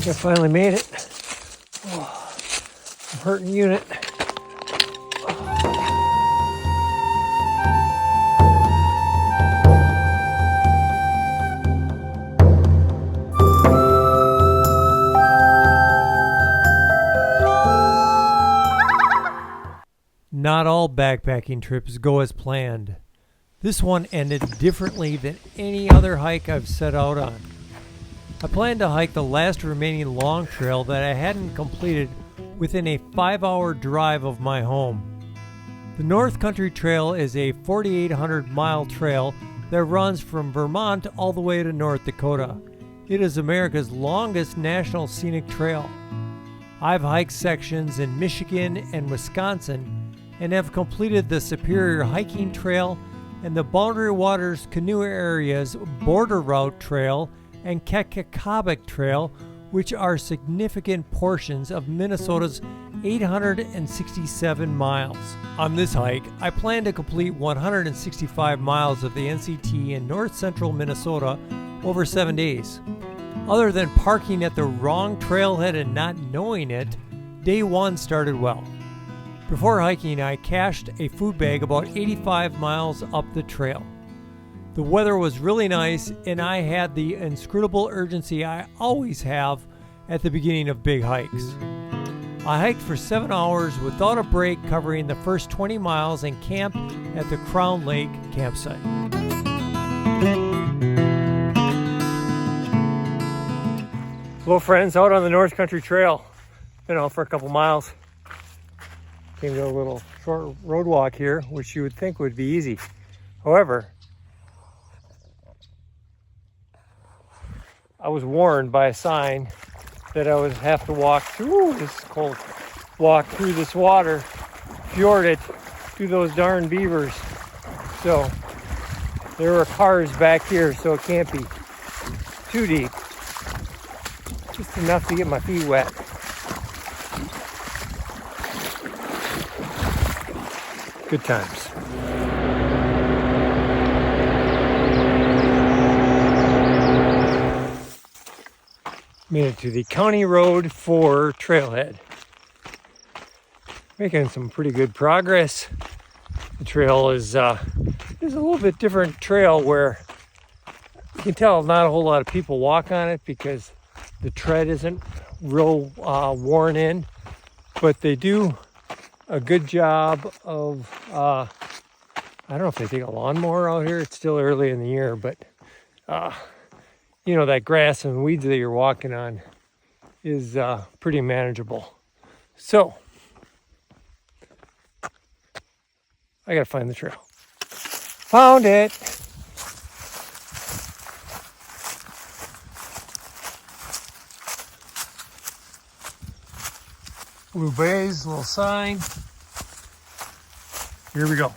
I finally made it. Oh, I'm hurting unit. Not all backpacking trips go as planned. This one ended differently than any other hike I've set out on. I planned to hike the last remaining long trail that I hadn't completed within a 5-hour drive of my home. The North Country Trail is a 4,800-mile trail that runs from Vermont all the way to North Dakota. It is America's longest national scenic trail. I've hiked sections in Michigan and Wisconsin and have completed the Superior Hiking Trail and the Boundary Waters Canoe Area's Border Route Trail and Kekakabik Trail, which are significant portions of Minnesota's 867 miles. On this hike, I plan to complete 165 miles of the NCT in north central Minnesota over 7 days. Other than parking at the wrong trailhead and not knowing it, day one started well. Before hiking, I cached a food bag about 85 miles up the trail. The weather was really nice, and I had the inscrutable urgency I always have at the beginning of big hikes. I hiked for 7 hours without a break, covering the first 20 miles and camped at the Crown Lake campsite. Hello friends, out on the North Country Trail. Been out for a couple miles. Came to a little short road walk here, which you would think would be easy. However, I was warned by a sign that I would have to walk through this cold, walk through this water, fjord it, through those darn beavers. So there were cars back here, so it can't be too deep. Just enough to get my feet wet. Good times. Made it to the County Road 4 trailhead. Making some pretty good progress. The trail is a little bit different trail where you can tell not a whole lot of people walk on it because the tread isn't real worn in, but they do a good job of, I don't know if they take a lawnmower out here. It's still early in the year, but you know, that grass and weeds that you're walking on is pretty manageable. So, I gotta find the trail. Found it! Blue bays, little sign. Here we go.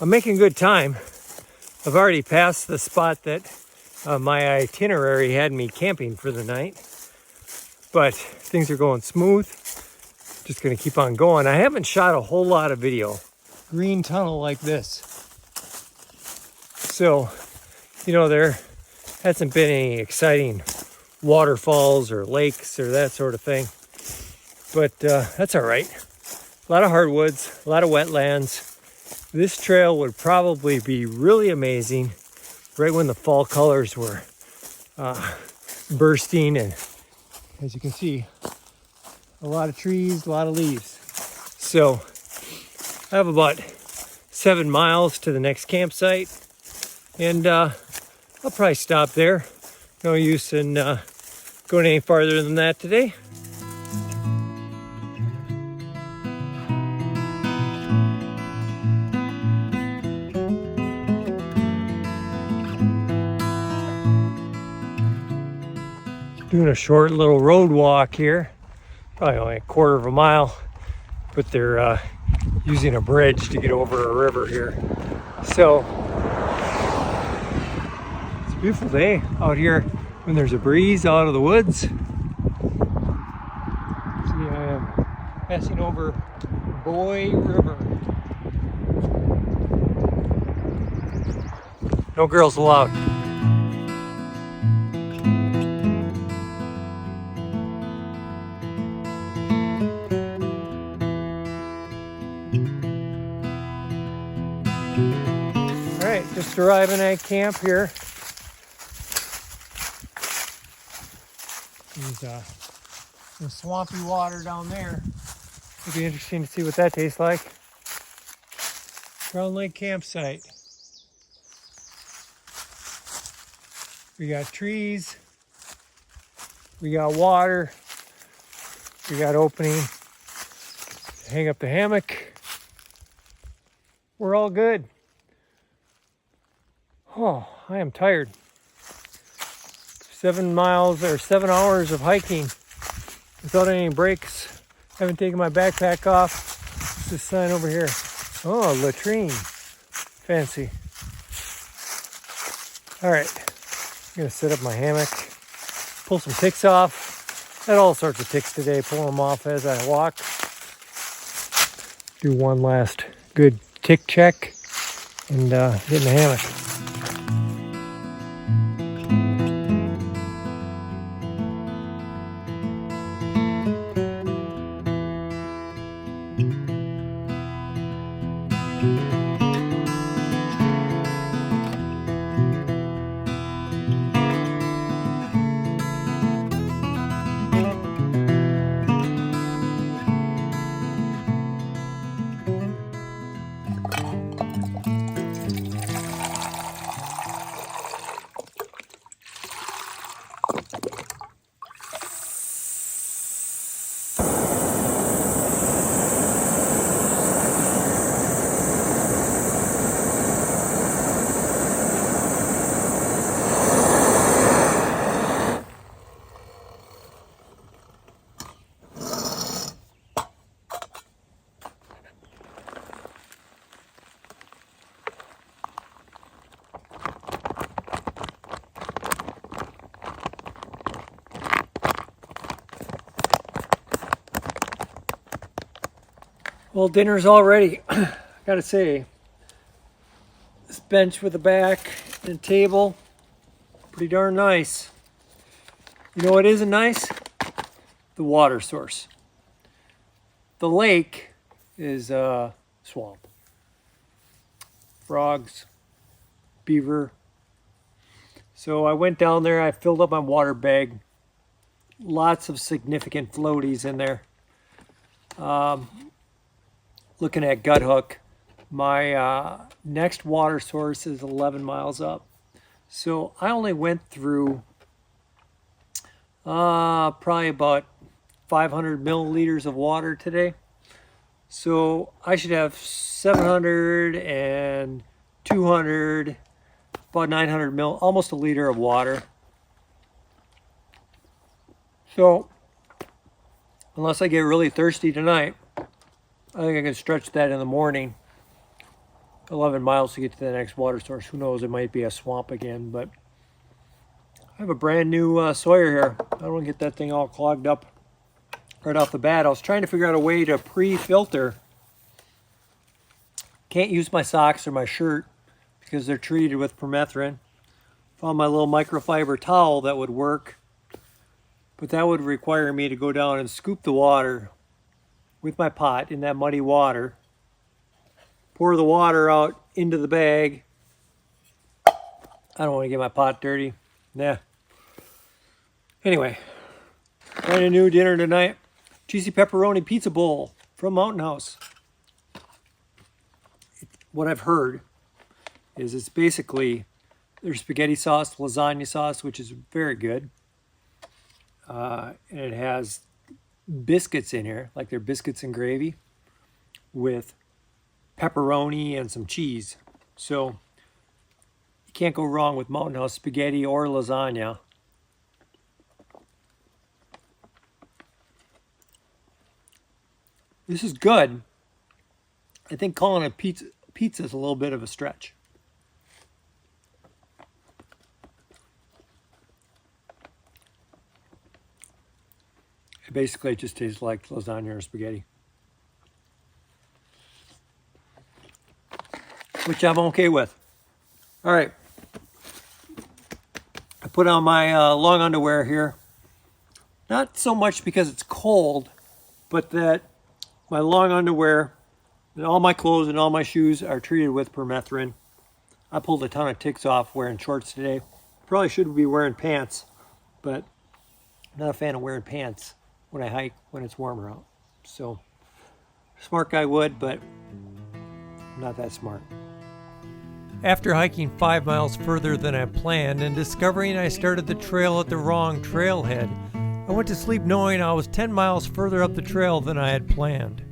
I'm making good time. I've already passed the spot that my itinerary had me camping for the night, but things are going smooth. Just gonna keep on going. I haven't shot a whole lot of video. Green tunnel like this. So, you know, there hasn't been any exciting waterfalls or lakes or that sort of thing, but that's all right. A lot of hardwoods, a lot of wetlands. This trail would probably be really amazing right when the fall colors were bursting, and as you can see, a lot of trees, a lot of leaves. So I have about 7 miles to the next campsite, and I'll probably stop there. No use in going any farther than that today. Doing a short little road walk here, probably only a quarter of a mile, but they're using a bridge to get over a river here. So it's a beautiful day out here when there's a breeze out of the woods. See, I am passing over Boy River. No girls allowed. Alright, just arriving at camp here. There's some swampy water down there. It'll be interesting to see what that tastes like. Crown Lake campsite. We got trees. We got water. We got opening to hang up the hammock. We're all good. Oh, I am tired. 7 miles or 7 hours of hiking without any breaks. Haven't taken my backpack off. What's this sign over here? Oh, latrine. Fancy. All right, I'm gonna set up my hammock, pull some ticks off. Had all sorts of ticks today. Pull them off as I walk. Do one last good tick check and get in the hammock. Well, dinner's all ready. I gotta say, this bench with a back and a table, pretty darn nice. You know what isn't nice? The water source. The lake is a swamp. Frogs, beaver. So I went down there, I filled up my water bag. Lots of significant floaties in there. Looking at Gut Hook, my next water source is 11 miles up. So I only went through probably about 500 milliliters of water today. So I should have 700 and 200, about 900 mil, almost a liter of water. So unless I get really thirsty tonight, I think I can stretch that in the morning. 11 miles to get to the next water source. Who knows, it might be a swamp again, but I have a brand new Sawyer here. I don't want to get that thing all clogged up right off the bat. I was trying to figure out a way to pre-filter. Can't use my socks or my shirt because they're treated with permethrin. Found my little microfiber towel that would work, but that would require me to go down and scoop the water with my pot in that muddy water, pour the water out into the bag. I don't want to get my pot dirty. Nah. Anyway, brand new dinner tonight. Cheesy pepperoni pizza bowl from Mountain House. What I've heard is it's basically their spaghetti sauce, lasagna sauce, which is very good. And it has biscuits in here, like they're biscuits and gravy with pepperoni and some cheese. So you can't go wrong with Mountain House spaghetti or lasagna. This is good. I think calling it pizza is a little bit of a stretch. Basically, it just tastes like lasagna or spaghetti, which I'm okay with. All right, I put on my long underwear here. Not so much because it's cold, but that my long underwear and all my clothes and all my shoes are treated with permethrin. I pulled a ton of ticks off wearing shorts today. Probably should be wearing pants, but I'm not a fan of wearing pants when I hike when it's warmer out. So, smart guy would, but I'm not that smart. After hiking 5 miles further than I planned and discovering I started the trail at the wrong trailhead, I went to sleep knowing I was 10 miles further up the trail than I had planned.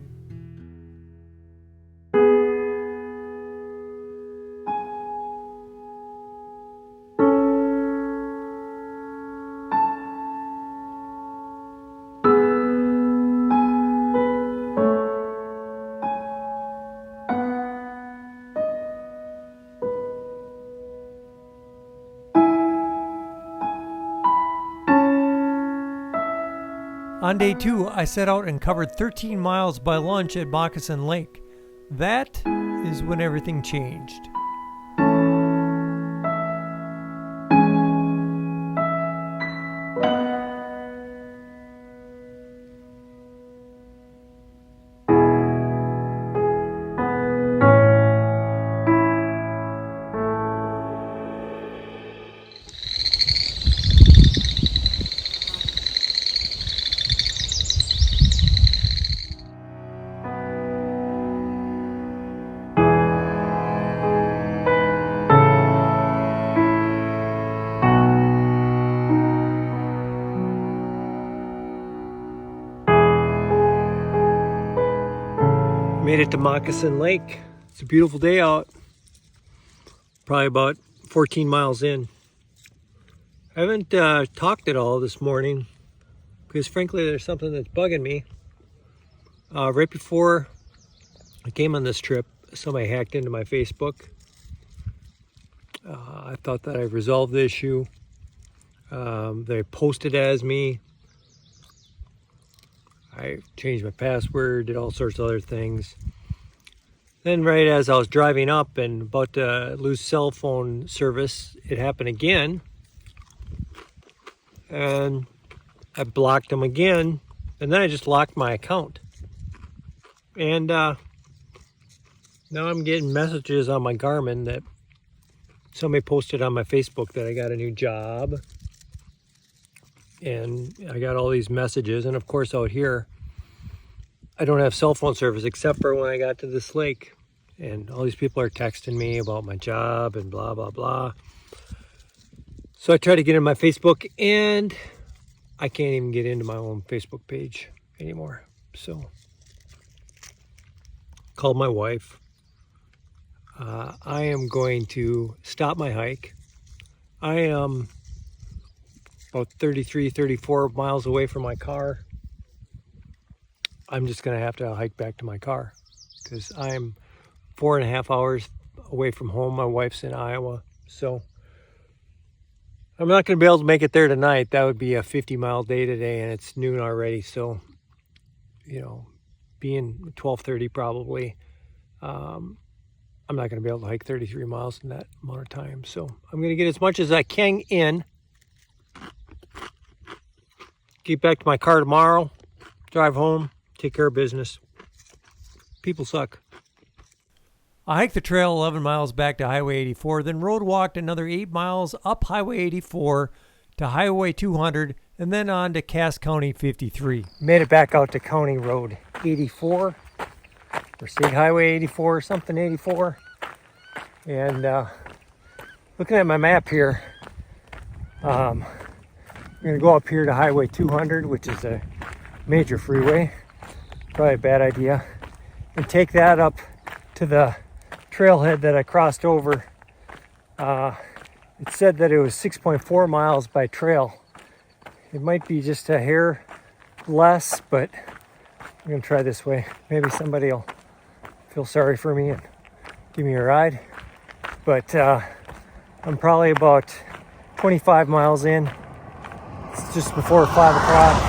On day 2, I set out and covered 13 miles by lunch at Moccasin Lake. That is when everything changed. Made it to Moccasin Lake. It's a beautiful day out. Probably about 14 miles in. I haven't talked at all this morning because frankly there's something that's bugging me. Right before I came on this trip, somebody hacked into my Facebook. I thought that I resolved the issue. They posted as me. I changed my password, did all sorts of other things. Then right as I was driving up and about to lose cell phone service, it happened again. And I blocked them again. And then I just locked my account. And now I'm getting messages on my Garmin that somebody posted on my Facebook that I got a new job. And I got all these messages, and of course out here I don't have cell phone service except for when I got to this lake, and all these people are texting me about my job and blah blah blah. So I tried to get in my Facebook and I can't even get into my own Facebook page anymore. So called my wife. I am going to stop my hike. I am about 33, 34 miles away from my car. I'm just going to have to hike back to my car because I'm 4.5 hours away from home. My wife's in Iowa, so I'm not going to be able to make it there tonight. That would be a 50-mile day today, and it's noon already. So, being 12:30 probably, I'm not going to be able to hike 33 miles in that amount of time. So I'm going to get as much as I can in. Get back to my car tomorrow, drive home, take care of business. People suck. I hiked the trail 11 miles back to Highway 84, then road walked another 8 miles up Highway 84 to Highway 200, and then on to Cass County 53. Made it back out to County Road 84, or State Highway 84, something 84. And looking at my map here, I'm going to go up here to Highway 200, which is a major freeway. Probably a bad idea. And take that up to the trailhead that I crossed over. It said that it was 6.4 miles by trail. It might be just a hair less, but I'm gonna try this way. Maybe somebody will feel sorry for me and give me a ride. But I'm probably about 25 miles in. It's just before 5 o'clock.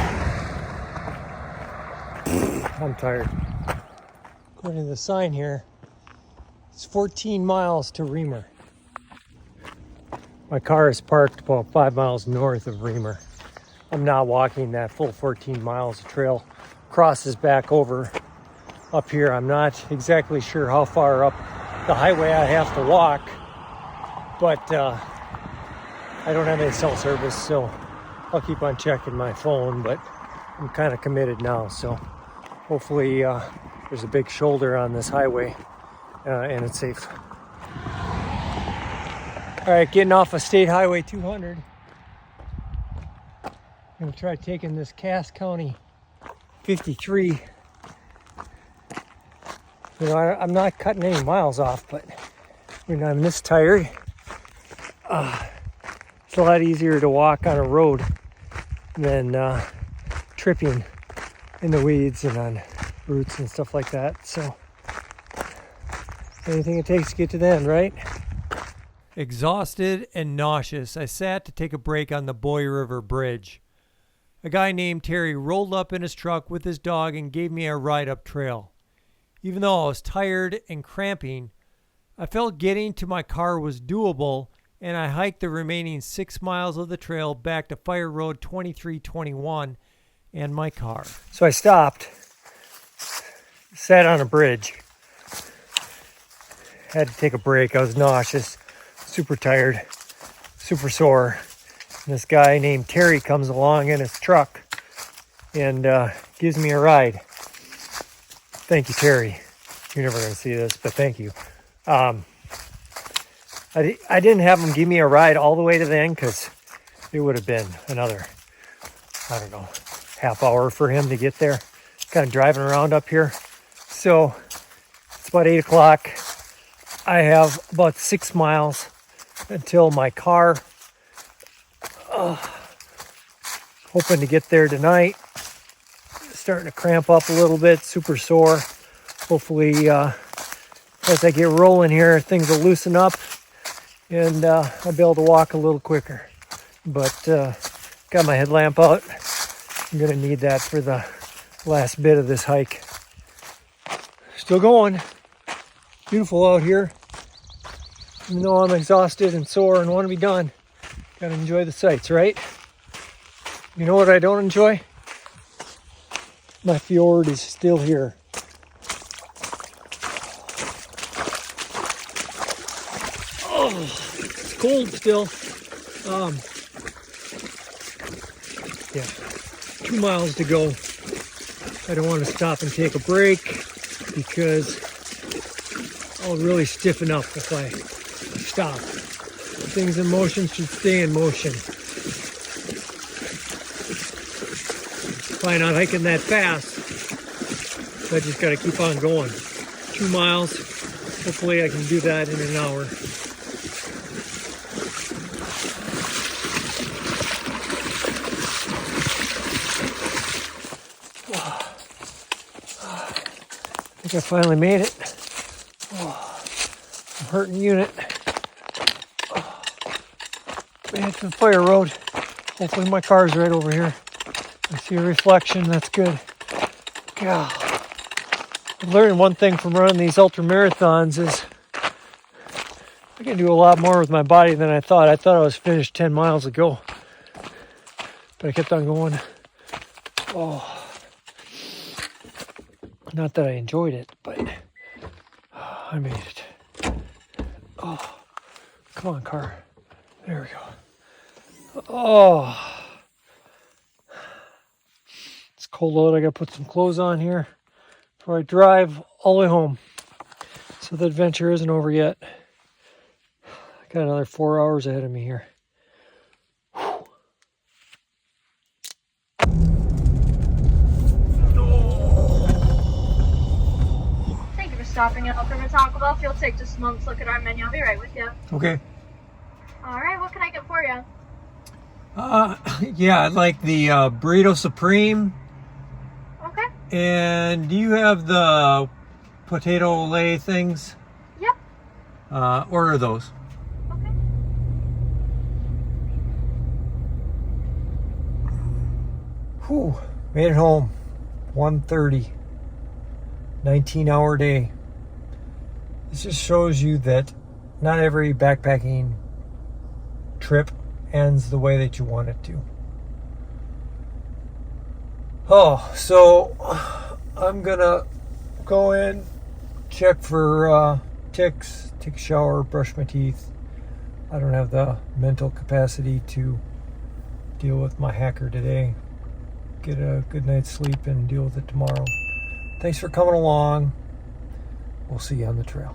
I'm tired. According to the sign here, it's 14 miles to Reamer. My car is parked about 5 miles north of Reamer. I'm not walking that full 14 miles. The trail crosses back over up here. I'm not exactly sure how far up the highway I have to walk, but I don't have any cell service, so I'll keep on checking my phone, but I'm kind of committed now, so hopefully there's a big shoulder on this highway and it's safe. All right, getting off of State Highway 200. I'm gonna try taking this Cass County 53. You know, I'm not cutting any miles off, but when I'm this tired, it's a lot easier to walk on a road than tripping in the weeds and on roots and stuff like that. So anything it takes to get to the end, right? Exhausted and nauseous, I sat to take a break on the Boy River Bridge. A guy named Terry rolled up in his truck with his dog and gave me a ride up trail. Even though I was tired and cramping, I felt getting to my car was doable, and I hiked the remaining 6 miles of the trail back to Fire Road 2321 and my car. So I stopped, sat on a bridge, had to take a break. I was nauseous, super tired, super sore. And this guy named Terry comes along in his truck and gives me a ride. Thank you, Terry. You're never going to see this, but thank you. I didn't have him give me a ride all the way to the end because it would have been another, I don't know, half hour for him to get there. Kind of driving around up here. So it's about 8 o'clock. I have about 6 miles until my car. Hoping to get there tonight. Starting to cramp up a little bit, super sore. Hopefully, as I get rolling here, things will loosen up and I'll be able to walk a little quicker. But got my headlamp out. I'm gonna need that for the last bit of this hike. Still going. Beautiful out here. Even though I'm exhausted and sore and want to be done, gotta enjoy the sights, right? You know what I don't enjoy? My fjord is still here. Oh, it's cold still. Yeah, 2 miles to go. I don't want to stop and take a break because I'll really stiffen up if I stop. Things in motion should stay in motion. Probably not hiking that fast, so I just got to keep on going. 2 miles. Hopefully I can do that in an hour. I think I finally made it. I'm hurting unit. Made it to the fire road. Hopefully my car's right over here. I see a reflection, that's good. God. I learned one thing from running these ultra marathons is I can do a lot more with my body than I thought. I thought I was finished 10 miles ago, but I kept on going. Oh, not that I enjoyed it, but I made it. Oh, come on, car. There we go. Oh, it's cold out. I gotta put some clothes on here before I drive all the way home. So the adventure isn't over yet. I got another 4 hours ahead of me here. Thank you for stopping at Ultralight Taco Bell. If you'll take just a moment to look at our menu, I'll be right with you. Okay. All right, what can I get for you? Yeah, I'd like the burrito supreme. Okay. And do you have the potato lay things? Yep. Order those. Okay. Whew, made it home. 1:30. 19-hour day. This just shows you that not every backpacking trip ends the way that you want it to. Oh, so I'm gonna go in, check for ticks, take a shower, brush my teeth. I don't have the mental capacity to deal with my hacker today. Get a good night's sleep and deal with it tomorrow. Thanks for coming along. We'll see you on the trail.